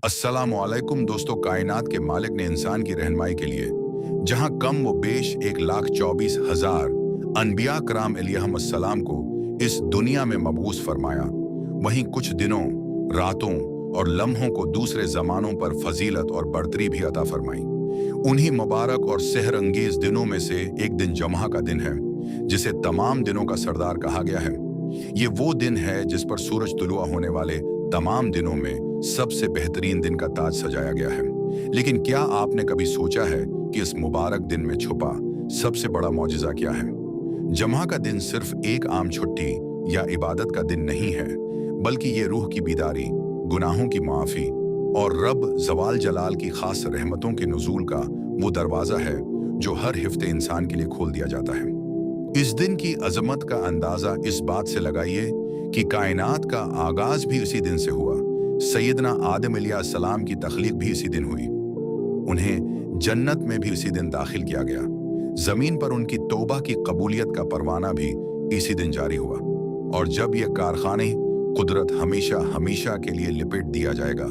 अस्सलामुअलैकुम दोस्तों, कायनात के मालिक ने इंसान की रहनुमाई के लिए जहां कम व बेश 1,24,000 अनबिया कराम अलैहिस्सलाम को इस दुनिया में मबूस फरमाया, वहीं कुछ दिनों, रातों और लम्हों को दूसरे जमानों पर फजीलत और बरतरी भी अता फरमाई। उन्हीं मुबारक और सेहर अंगेज दिनों में से एक दिन जमहा का दिन है, जिसे तमाम दिनों का सरदार कहा गया है। ये वो दिन है जिस पर सूरज तुलुआ होने वाले तमाम दिनों में सबसे बेहतरीन दिन का ताज सजाया गया है। लेकिन क्या आपने कभी सोचा है कि इस मुबारक दिन में छुपा सबसे बड़ा मौजिज़ा क्या है? जमहा का दिन सिर्फ एक आम छुट्टी या इबादत का दिन नहीं है, बल्कि ये रूह की बीदारी, गुनाहों की माफ़ी और रब जवाल जलाल की खास रहमतों के नुज़ूल का वो दरवाज़ा है जो हर हिफ्ते इंसान के लिए खोल दिया जाता है। इस दिन की अजमत का अंदाज़ा इस बात से लगाइए कि कायनात का आगाज भी इसी दिन से हुआ। सैयदना आदम अलैहिस्सलाम की तख्लीक भी इसी दिन हुई। उन्हें जन्नत में भी इसी दिन दाखिल किया गया। जमीन पर उनकी तौबा की कबूलियत का परवाना भी इसी दिन जारी हुआ। और जब यह कारखाने कुदरत हमेशा हमेशा के लिए लिपेट दिया जाएगा,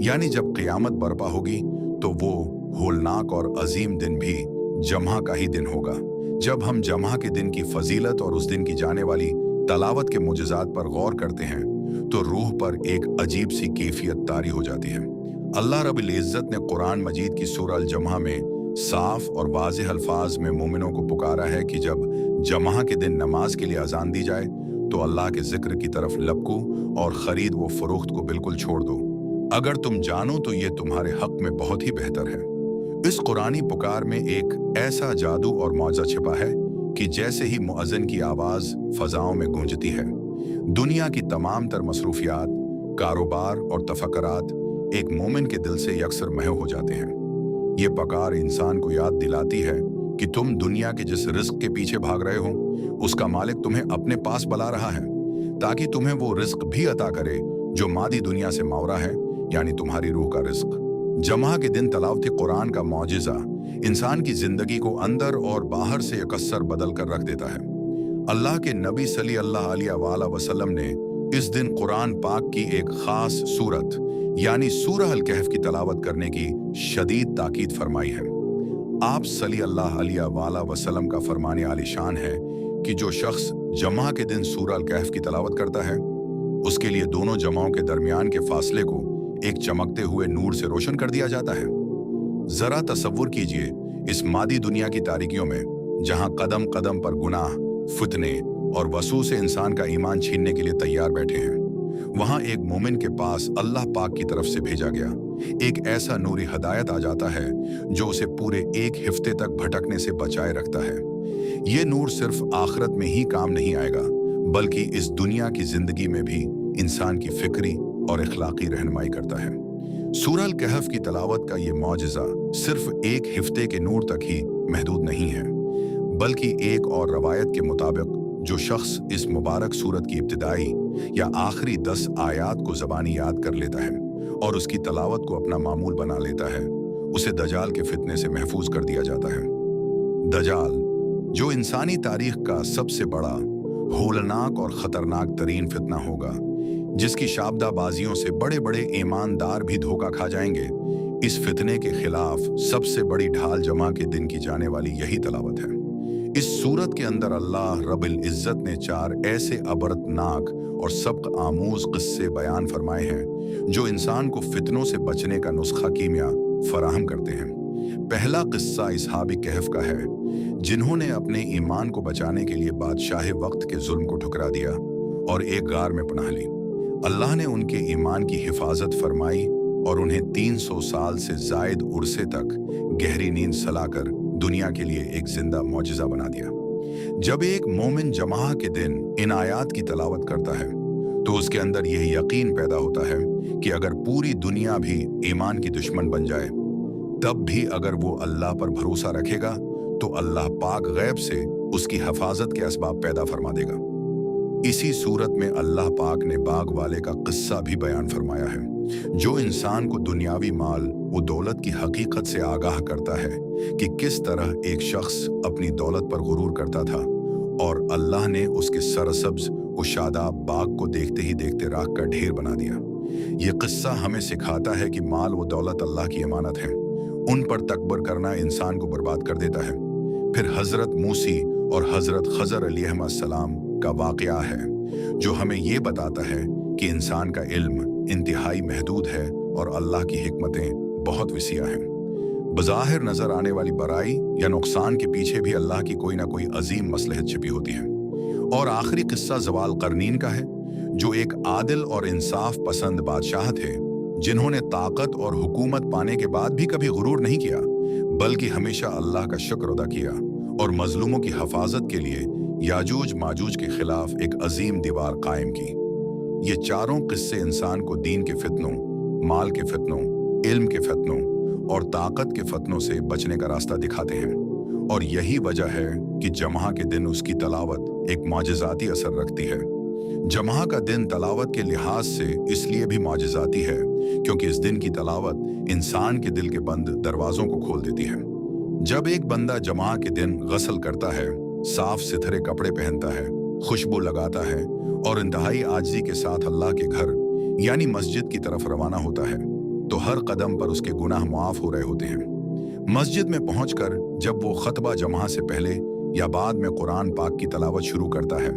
यानी जब क़यामत बर्पा होगी, तो वो होलनाक और अजीम दिन भी जमहा का ही दिन होगा। जब हम जमहा के दिन की फजीलत और उस दिन की जाने वाली तलावत के मुजज़ात पर गौर करते हैं, तो रूह पर एक अजीब सी कैफियत तारी हो जाती है। अल्लाह रब्बुल इज़्ज़त ने कुरान मजीद की सूरह अल-जमहा में साफ और वाज़ेह अल्फाज में मोमिनों को पुकारा है कि जब जमहा के दिन नमाज के लिए अजान दी जाए, तो अल्लाह के जिक्र की तरफ लपको और ख़रीद व फरोख्त को बिल्कुल छोड़ दो। अगर तुम जानो तो ये तुम्हारे हक में बहुत ही बेहतर है। इस कुरानी पुकार में एक ऐसा जादू और मौज़ा छिपा है कि जैसे ही मुअज़्ज़िन की आवाज़ फ़ज़ाओं में गूंजती है, दुनिया की तमाम तर मसरूफियात, कारोबार और तफक्कुरात एक मोमिन के दिल से यकसर महव हो जाते हैं। ये पुकार इंसान को याद दिलाती है कि तुम दुनिया के जिस रिज़्क़ के पीछे भाग रहे हो, उसका मालिक तुम्हें अपने पास बुला रहा है, ताकि तुम्हें वो रिज़्क़ भी अता करे जो मादी दुनिया से मावरा है, यानी तुम्हारी रूह का रिज़्क़। जमहा के दिन तलावत कुरान का मौजिज़ा इंसान की ज़िंदगी को अंदर और बाहर से यकस्सर बदल कर रख देता है। अल्लाह के नबी सल्लल्लाहु अलैहि वसल्लम ने इस दिन कुरान पाक की एक ख़ास सूरत यानी सूरह अल-कहफ़ की तलावत करने की शदीद ताकीद फरमाई है। आप सल्लल्लाहु अलैहि वसल्लम का फरमाने आलिशान है कि जो शख्स जमहा के दिन सूरह अल-कहफ़ की तलावत करता है, उसके लिए दोनों जमाओं के दरमियान के फासले को एक चमकते हुए नूर से रोशन कर दिया जाता है। जरा तसव्वुर कीजिए, इस मादी दुनिया की तारीकियों में जहां कदम कदम पर गुनाह, फितने और वसू से इंसान का ईमान छीनने के लिए तैयार बैठे हैं, वहां एक मोमिन के पास अल्लाह पाक की तरफ से भेजा गया एक ऐसा नूरी हदायत आ जाता है जो उसे पूरे एक हिफ्ते तक भटकने से बचाए रखता है। ये नूर सिर्फ आखिरत में ही काम नहीं आएगा, बल्कि इस दुनिया की जिंदगी में भी इंसान की फिक्री और इखलाकी रहनुमाई करता है। सूरह अल-कहफ़ की तलावत का ये मौजिज़ा सिर्फ एक हिफ्ते के नूर तक ही महदूद नहीं है, बल्कि एक और रवायत के मुताबिक जो शख्स इस मुबारक सूरत की इब्तिदाई या आखिरी 10 आयात को ज़बानी याद कर लेता है और उसकी तलावत को अपना मामूल बना लेता है, उसे दजाल के फितने से महफूज कर दिया जाता है। दजाल, जो इंसानी तारीख का सबसे बड़ा, होलनाक और ख़तरनाक तरीन फितना होगा, जिसकी शाबदाबाजियों से बड़े बड़े ईमानदार भी धोखा खा जाएंगे, इस फितने के खिलाफ सबसे बड़ी ढाल जमा के दिन की जाने वाली यही तलावत है। इस सूरत के अंदर अल्लाह रब्बुल इज़्ज़त ने 4 ऐसे अबरतनाक और सबक आमूज किस्से बयान फरमाए हैं जो इंसान को फितनों से बचने का नुस्खा कीमिया फराहम करते हैं। पहला किस्सा इसहाबी कहफ का है, जिन्होंने अपने ईमान को बचाने के लिए बादशाह वक्त के जुल्म को ठुकरा दिया और एक गार में पनाह ली। अल्लाह ने उनके ईमान की हिफाजत फरमाई और उन्हें 300 साल से जायद उर्से तक गहरी नींद सलाकर दुनिया के लिए एक जिंदा मौजिज़ा बना दिया। जब एक मोमिन जमहा के दिन इन आयात की तलावत करता है, तो उसके अंदर यह यकीन पैदा होता है कि अगर पूरी दुनिया भी ईमान की दुश्मन बन जाए, तब भी अगर वो अल्लाह पर भरोसा रखेगा, तो अल्लाह पाक गैब से उसकी हिफाजत के असबाब पैदा फरमा देगा। इसी सूरत में अल्लाह पाक ने बाग वाले का किस्सा भी बयान फरमाया है, जो इंसान को दुनियावी माल व दौलत की हकीकत से आगाह करता है कि किस तरह एक शख्स अपनी दौलत पर गुरूर करता था और अल्लाह ने उसके सरसब्ज व शादाब बाग को देखते ही देखते राख का ढेर बना दिया। ये किस्सा हमें सिखाता है कि माल व दौलत अल्लाह की अमानत है, उन पर तकबर करना इंसान को बर्बाद कर देता है। फिर हजरत मूसी और हजरत खजर अलैहिस्सलाम का वाकया है जो हमें ये बताता है कि इंसान का इल्म इंतहाई महदूद है और अल्लाह की हिकमतें बहुत विसिया हैं। बज़ाहिर नजर आने वाली बुराई या नुकसान के पीछे भी अल्लाह की कोई ना कोई अजीम मसलहत छिपी होती है। और आखिरी किस्सा ज़वाल करनीन का है, जो एक आदिल और इंसाफ पसंद बादशाह थे जिन्होंने ताकत और हुकूमत पाने के बाद भी कभी गुरूर नहीं किया, बल्कि हमेशा अल्लाह का शुक्र अदा किया और मजलूमों की हिफाजत के लिए याजूज माजूज के खिलाफ एक अजीम दीवार कायम की। ये चारों किस्से इंसान को दीन के फितनों, माल के फितनों, इल्म के फितनों और ताकत के फितनों से बचने का रास्ता दिखाते हैं। और यही वजह है कि जमहा के दिन उसकी तलावत एक मौजज़ाती असर रखती है। जमहा का दिन तलावत के लिहाज से इसलिए भी मौजज़ाती है क्योंकि इस दिन की तलावत इंसान के दिल के बंद दरवाजों को खोल देती है। जब एक बंदा जमहा के दिन गसल करता है, साफ सुथरे कपड़े पहनता है, खुशबू लगाता है और इंतहाई आजिज़ी के साथ अल्लाह के घर यानी मस्जिद की तरफ रवाना होता है, तो हर कदम पर उसके गुनाह माफ हो रहे होते हैं। मस्जिद में पहुंचकर जब वो खतबा जमहा से पहले या बाद में कुरान पाक की तलावत शुरू करता है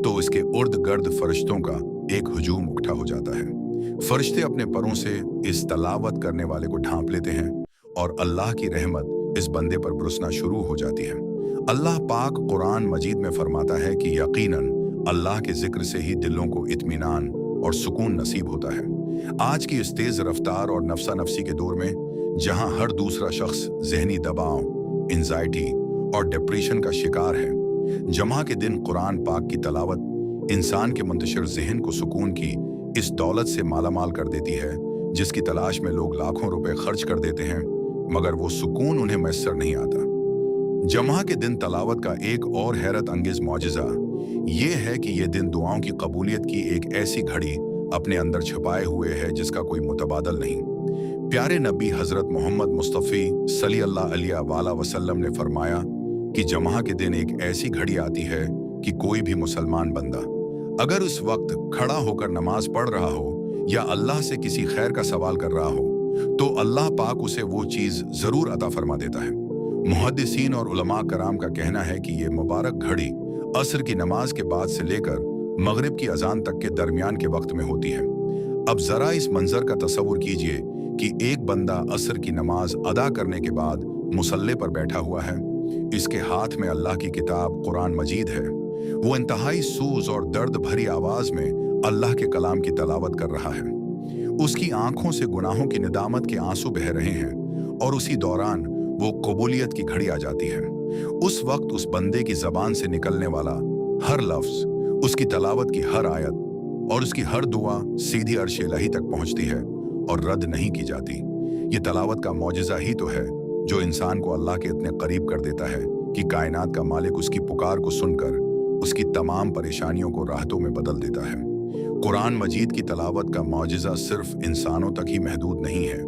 तो इसके उर्द गर्द फरिश्तों का एक हुजूम इकट्ठा हो जाता है। फरिश्ते अपने परों से इस तलावत करने वाले को ढांप लेते हैं और अल्लाह की रहमत इस बंदे पर बरसना शुरू हो जाती है। अल्लाह पाक कुरान मजीद में फरमाता है कि यकीनन अल्लाह के जिक्र से ही दिलों को इत्मीनान और सुकून नसीब होता है। आज की इस तेज रफ्तार और नफसा नफसी के दौर में जहां हर दूसरा शख्स जहनी दबाव, एंजाइटी और डिप्रेशन का शिकार है, जमहा के दिन कुरान पाक की तलावत इंसान के मुंतशिर जहन को सुकून की इस दौलत से मालामाल कर देती है जिसकी तलाश में लोग लाखों रुपए खर्च कर देते हैं, मगर वो सुकून उन्हें मैसर नहीं आता। जमहा के दिन तलावत का एक और हैरत अंगेज मौजज़ा ये है कि ये दिन दुआओं की कबूलियत की एक ऐसी घड़ी अपने अंदर छुपाए हुए है जिसका कोई मुतबादल नहीं। प्यारे नबी हजरत मोहम्मद मुस्तफ़ी सल्लल्लाहु अलैहि वसल्लम ने फरमाया कि जमहा के दिन एक ऐसी घड़ी आती है कि कोई भी मुसलमान बंदा अगर उस वक्त खड़ा होकर नमाज पढ़ रहा हो या अल्लाह से किसी खैर का सवाल कर रहा हो तो अल्लाह पाक उसे वो चीज़ ज़रूर अता फरमा देता है। मुहद्दिसीन और उलमा कराम का कहना है कि ये मुबारक घड़ी असर की नमाज के बाद से लेकर मगरिब की अजान तक के दरमियान के वक्त में होती है। अब ज़रा इस मंजर का तसव्वुर कीजिए कि एक बंदा असर की नमाज अदा करने के बाद मुसल्ले पर बैठा हुआ है, इसके हाथ में अल्लाह की किताब कुरान मजीद है, वो इंतहाई सूज और दर्द भरी आवाज में अल्लाह के कलाम की तलावत कर रहा है। उसकी आंखों से गुनाहों की निदामत के आंसू बह रहे हैं और उसी दौरान वो कबूलियत की घड़ी आ जाती है। उस वक्त उस बंदे की जबान से निकलने वाला हर लफ्ज, उसकी तलावत की हर आयत और उसकी हर दुआ सीधी अर्श इलाही तक पहुंचती है और रद्द नहीं की जाती। ये तलावत का मौजज़ा ही तो है जो इंसान को अल्लाह के इतने करीब कर देता है कि कायनात का मालिक उसकी पुकार को सुनकर उसकी तमाम परेशानियों को राहतों में बदल देता है। कुरान मजीद की तलावत का मौजज़ा सिर्फ इंसानों तक ही महदूद नहीं है,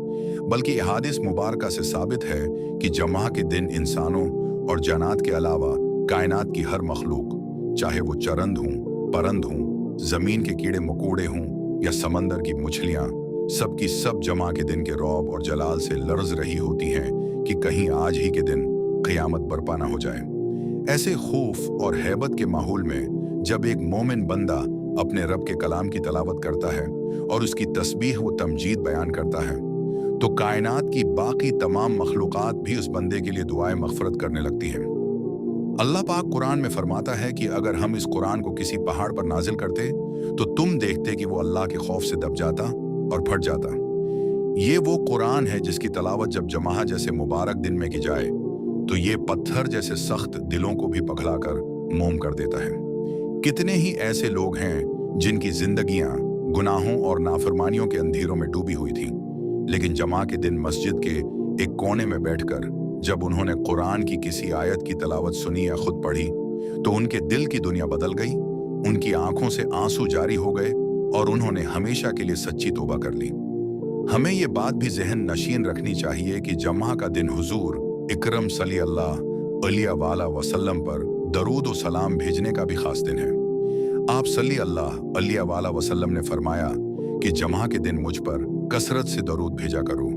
बल्कि अहादीस मुबारका से साबित है कि जमहा के दिन इंसानों और जन्नात के अलावा कायनात की हर मखलूक, चाहे वो चरंद हों, परंद हों, ज़मीन के कीड़े मकोड़े हों या समंदर की मछलियाँ, सबकी सब जमहा के दिन के रौब और जलाल से लर्ज रही होती हैं कि कहीं आज ही के दिन क़यामत बरपा ना हो जाए। ऐसे खौफ और हैबत के माहौल में जब एक मोमिन बंदा अपने रब के कलाम की तलावत करता है और उसकी तस्बीह व तमजीद बयान करता है तो कायनात की बाकी तमाम मखलूक़ात भी उस बंदे के लिए दुआएं मग़फ़िरत करने लगती हैं। अल्लाह पाक कुरान में फरमाता है कि अगर हम इस कुरान को किसी पहाड़ पर नाजिल करते तो तुम देखते कि वो अल्लाह के खौफ से दब जाता और फट जाता। ये वो कुरान है जिसकी तलावत जब जमहा जैसे मुबारक दिन में की जाए तो ये पत्थर जैसे सख्त दिलों को भी पिघलाकर मोम कर देता है। कितने ही ऐसे लोग हैं जिनकी जिंदगियां गुनाहों और नाफरमानियों के अंधेरों में डूबी हुई थीं, लेकिन जमा के दिन मस्जिद के एक कोने में बैठकर जब उन्होंने कुरान की किसी आयत की तलावत सुनी या खुद पढ़ी तो उनके दिल की दुनिया बदल गई, उनकी आंखों से आंसू जारी हो गए और उन्होंने हमेशा के लिए सच्ची तौबा कर ली। हमें ये बात भी जहन नशीन रखनी चाहिए कि जमा का दिन हुजूर इकरम सल्लल्लाहु अलैहि वसल्लम पर दरूद व सलाम भेजने का भी खास दिन है। आप सल्लल्लाहु अलैहि वसल्लम ने फरमाया कि जमा के दिन मुझ पर कसरत से दरूद भेजा करो,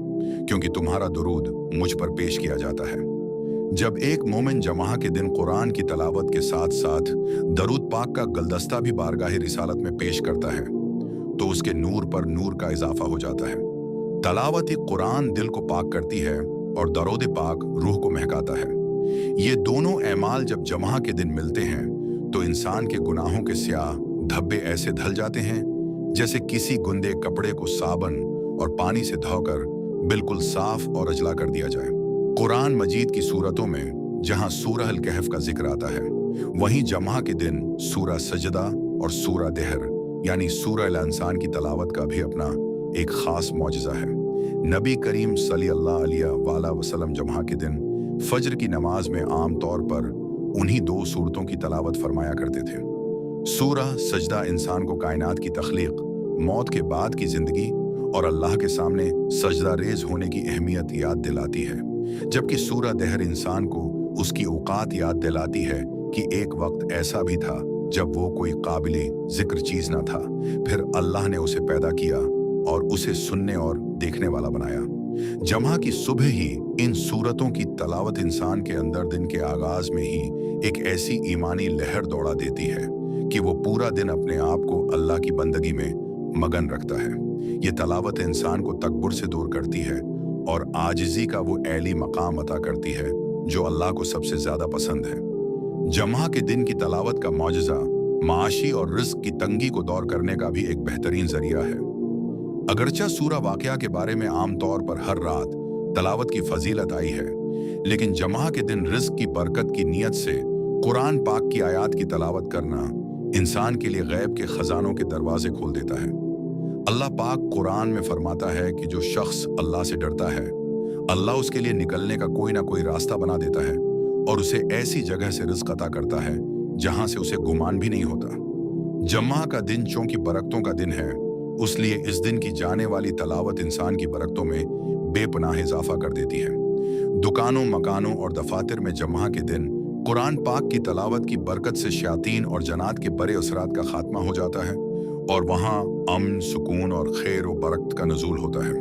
क्योंकि तुम्हारा दरूद मुझ पर पेश किया जाता है। जब एक मोमिन जमा के दिन कुरान की तलावत के साथ साथ दरूद पाक का गुलदस्ता भी बारगाह रिसालत में पेश करता है, तो उसके नूर पर नूर का इजाफा हो जाता है। तलावत कुरान दिल को पाक करती है और दरूद पाक रूह को महकाता है। ये दोनों एमाल जब जमा के दिन मिलते हैं तो इंसान के गुनाहों के स्याह धब्बे ऐसे धल जाते हैं जैसे किसी गुंदे कपड़े को साबन और पानी से धोकर बिल्कुल साफ और अजला कर दिया जाए। कुरान मजीद की सूरतों में जहां सूरह अल कहफ का जिक्र आता है, वहीं जमा के दिन सूरह सजदा और सूरह दहर यानी सूरह अल इंसान की तलावत का भी अपना एक खास मौजज़ा है। नबी करीम सल्लल्लाहु अलैहि वसल्लम जमा के दिन फज्र की नमाज में आम तौर पर उन्हीं दो सूरतों की तलावत फरमाया करते थे। सूरह सजदा इंसान को कायनात की तख्लीक, मौत के बाद की जिंदगी और अल्लाह के सामने सजदा रेज होने की अहमियत याद दिलाती है, जबकि सूरह दहर इंसान को उसकी औकात याद दिलाती है कि एक वक्त ऐसा भी था जब वो कोई काबिले जिक्र चीज ना था, फिर अल्लाह ने उसे पैदा किया और उसे सुनने और देखने वाला बनाया। जमा की सुबह ही इन सूरतों की तलावत इंसान के अंदर दिन के आगाज में ही एक ऐसी ईमानी लहर दौड़ा देती है कि वो पूरा दिन अपने आप को अल्लाह की बंदगी में मगन रखता है। ये तलावत इंसान को तकब्बुर से दूर करती है और आजिज़ी का वो ऐली मकाम अता करती है जो अल्लाह को सबसे ज्यादा पसंद है। जमा के दिन की तलावत का मौजज़ा माशी और रिस्क की तंगी को दूर करने का भी एक बेहतरीन जरिया है। अगरचा सूरा वाक़या के बारे में आम तौर पर हर रात तलावत की फजीलत आई है, लेकिन जमा के दिन रिस्क की बरकत की नीयत से कुरान पाक की आयात की तलावत करना इंसान के लिए गैब के खजानों के दरवाजे खोल देता है। अल्लाह पाक कुरान में फरमाता है कि जो शख्स अल्लाह से डरता है, अल्लाह उसके लिए निकलने का कोई ना कोई रास्ता बना देता है और उसे ऐसी जगह से रिस्क अता करता है जहां से उसे गुमान भी नहीं होता। जमा का दिन चूंकि बरकतों का दिन है, उसलिए इस दिन की जाने वाली तलावत इंसान की बरकतों में बेपनाह इजाफा कर देती है। दुकानों, मकानों और दफातर में जमा के दिन कुरान पाक की तलावत की बरकत से शयातीन और जन्नात के बड़े असरात का खात्मा हो जाता है और वहाँ अमन, सुकून और खैर व बरकत का नुज़ूल होता है।